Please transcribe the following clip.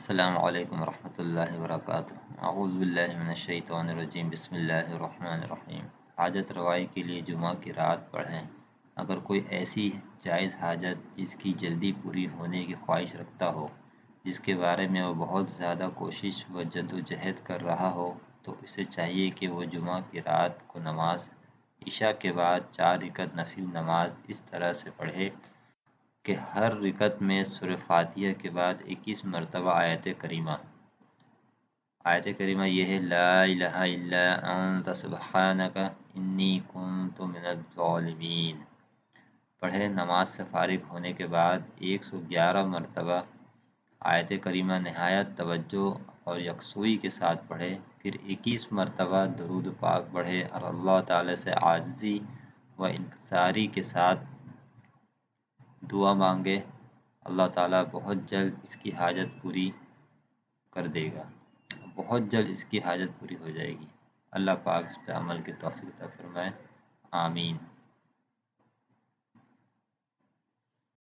السلام علیکم ورحمۃ اللہ وبرکاتہ۔ اعوذ باللہ من الشیطان الرجیم، بسم اللہ الرحمن الرحیم۔ حاجت روائی کے لیے جمعہ کی رات پڑھیں۔ اگر کوئی ایسی جائز حاجت جس کی جلدی پوری ہونے کی خواہش رکھتا ہو، جس کے بارے میں وہ بہت زیادہ کوشش و جدوجہد کر رہا ہو، تو اسے چاہیے کہ وہ جمعہ کی رات کو نماز عشاء کے بعد 4 رکعت نفل نماز اس طرح سے پڑھے کہ ہر رکعت میں سورہ فاتحہ کے بعد 21 مرتبہ آیت کریمہ یہ ہے: لا الہ الا انت سبحانک انی کنت من الظالمین پڑھے۔ نماز سے فارغ ہونے کے بعد 111 مرتبہ آیت کریمہ نہایت توجہ اور یکسوئی کے ساتھ پڑھے، پھر 21 مرتبہ درود پاک پڑھے اور اللہ تعالی سے عاجزی و انکساری کے ساتھ دعا مانگے۔ اللہ تعالیٰ بہت جلد اس کی حاجت پوری کر دے گا، بہت جلد اس کی حاجت پوری ہو جائے گی۔ اللہ پاک اس پہ عمل کی توفیق عطا فرمائے، آمین۔